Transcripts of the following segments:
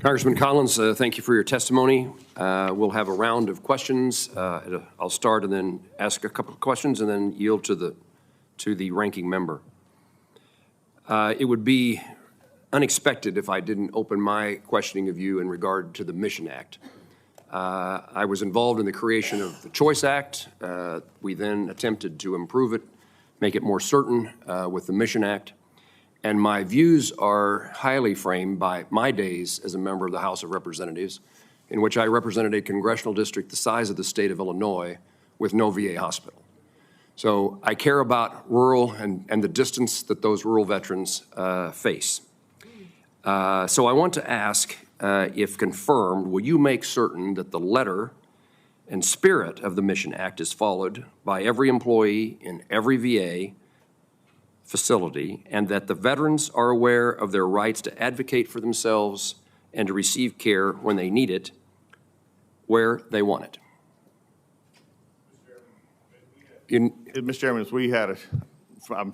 Congressman Collins, thank you for your testimony. We'll have a round of questions. I'll start and then ask a couple of questions and then yield to the ranking member. It would be unexpected if I didn't open my questioning of you in regard to the Mission Act. I was involved in the creation of the Choice Act. We then attempted to improve it, make it more certain with the Mission Act. And my views are highly framed by my days as a member of the House of Representatives, in which I represented a congressional district the size of the state of Illinois with no VA hospital. So I care about rural and the distance that those rural veterans face. So I want to ask, if confirmed, will you make certain that the letter and spirit of the Mission Act is followed by every employee in every VA facility, and that the veterans are aware of their rights to advocate for themselves and to receive care when they need it, where they want it? Mr. Chairman, as we had I've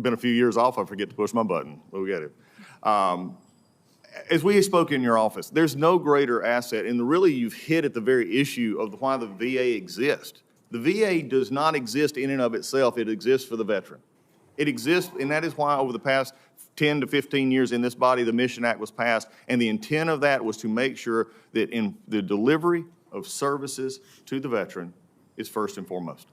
been a few years off, I forget to push my button, but we got it. As we spoke in your office, there's no greater asset, and really you've hit at the very issue of why the VA exists. The VA does not exist in and of itself, it exists for the veteran. It exists, and that is why over the past 10 to 15 years in this body, the Mission Act was passed, and the intent of that was to make sure that in the delivery of services to the veteran is first and foremost.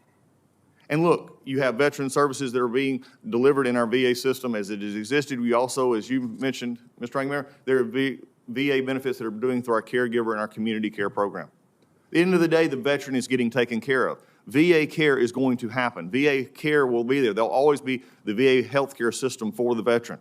And look, you have veteran services that are being delivered in our VA system as it has existed. We also, as you mentioned, Mr. Ranking Member, there are VA benefits that are doing through our caregiver and our community care program. At the end of the day, the veteran is getting taken care of. VA care is going to happen. VA care will be there. There'll always be the VA healthcare system for the veteran.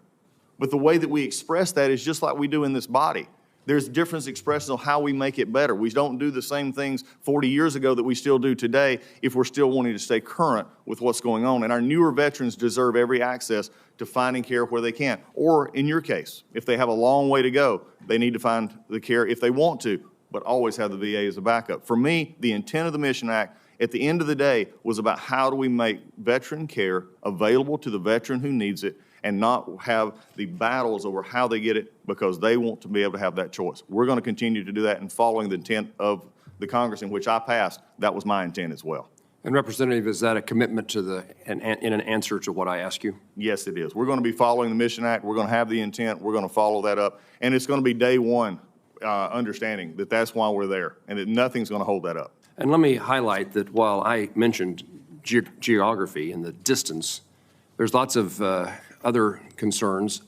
But the way that we express that is just like we do in this body. There's different expressions of how we make it better. We don't do the same things 40 years ago that we still do today if we're still wanting to stay current with what's going on. And our newer veterans deserve every access to finding care where they can. Or in your case, if they have a long way to go, they need to find the care if they want to, but always have the VA as a backup. For me, the intent of the Mission Act at the end of the day was about how do we make veteran care available to the veteran who needs it and not have the battles over how they get it because they want to be able to have that choice. We're going to continue to do that, and following the intent of the Congress in which I passed, that was my intent as well. And Representative, is that a commitment to in an answer to what I ask you? Yes, it is. We're going to be following the Mission Act. We're going to have the intent. We're going to follow that up, and it's going to be day one understanding that that's why we're there and that nothing's going to hold that up. And let me highlight that while I mentioned geography and the distance, there's lots of other concerns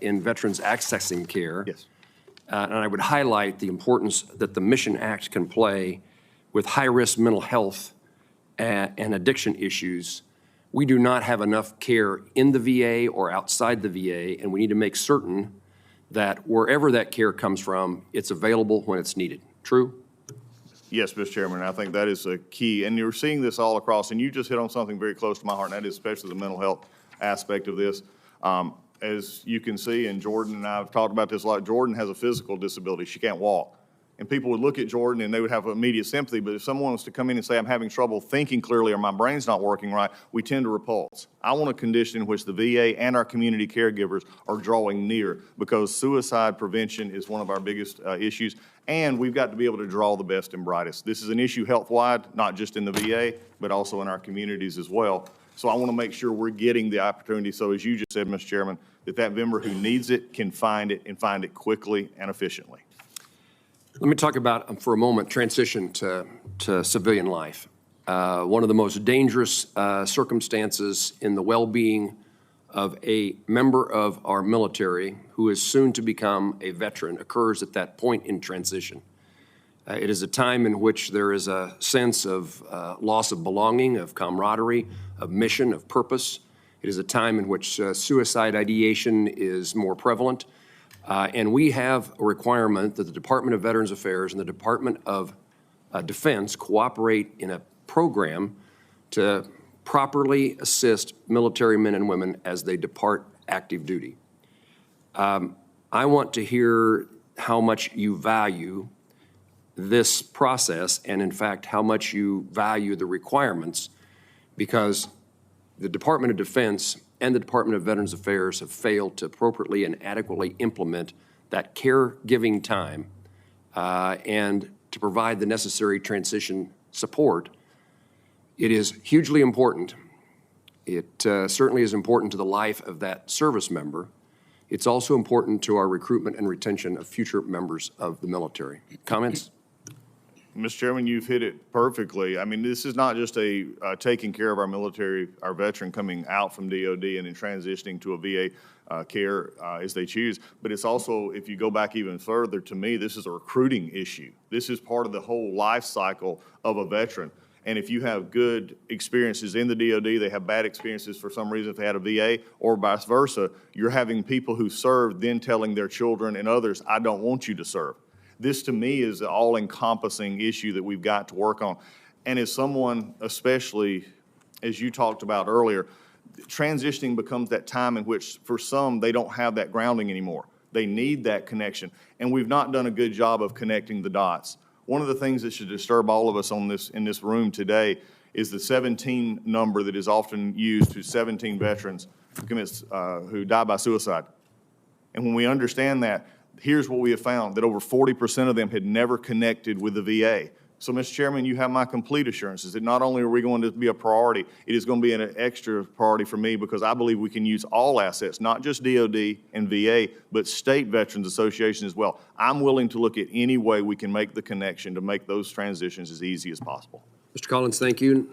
in veterans accessing care. Yes. And I would highlight the importance that the Mission Act can play with high-risk mental health and addiction issues. We do not have enough care in the VA or outside the VA, and we need to make certain that wherever that care comes from, it's available when it's needed. True? Yes, Mr. Chairman, I think that is a key. And you're seeing this all across, and you just hit on something very close to my heart, and that is especially the mental health aspect of this. As you can see, and Jordan and I have talked about this a lot, Jordan has a physical disability. She can't walk. And people would look at Jordan and they would have immediate sympathy, but if someone was to come in and say, I'm having trouble thinking clearly or my brain's not working right, we tend to repulse. I want a condition in which the VA and our community caregivers are drawing near, because suicide prevention is one of our biggest issues, and we've got to be able to draw the best and brightest. This is an issue health-wide, not just in the VA, but also in our communities as well. So I want to make sure we're getting the opportunity, so as you just said, Mr. Chairman, that member who needs it can find it and find it quickly and efficiently. Let me talk about, for a moment, transition to civilian life. One of the most dangerous circumstances in the well-being of a member of our military who is soon to become a veteran occurs at that point in transition. It is a time in which there is a sense of loss of belonging, of camaraderie, of mission, of purpose. It is a time in which suicide ideation is more prevalent. And we have a requirement that the Department of Veterans Affairs and the Department of Defense cooperate in a program to properly assist military men and women as they depart active duty. I want to hear how much you value this process and, in fact, how much you value the requirements, because the Department of Defense and the Department of Veterans Affairs have failed to appropriately and adequately implement that caregiving time and to provide the necessary transition support, it is hugely important. It certainly is important to the life of that service member. It's also important to our recruitment and retention of future members of the military. Comments? Mr. Chairman, you've hit it perfectly. I mean, this is not just a taking care of our military, our veteran coming out from DOD and then transitioning to a VA care as they choose, but it's also, if you go back even further, to me, this is a recruiting issue. This is part of the whole life cycle of a veteran. And if you have good experiences in the DOD, they have bad experiences for some reason if they had a VA, or vice versa, you're having people who served then telling their children and others, I don't want you to serve. This, to me, is an all-encompassing issue that we've got to work on. And as someone, especially as you talked about earlier, transitioning becomes that time in which, for some, they don't have that grounding anymore. They need that connection. And we've not done a good job of connecting the dots. One of the things that should disturb all of us in this room today is the 17 number that is often used to 17 veterans who die by suicide. And when we understand that, here's what we have found, that over 40% of them had never connected with the VA. So, Mr. Chairman, you have my complete assurances that not only are we going to be a priority, it is going to be an extra priority for me because I believe we can use all assets, not just DOD and VA, but state veterans associations as well. I'm willing to look at any way we can make the connection to make those transitions as easy as possible. Mr. Collins, thank you.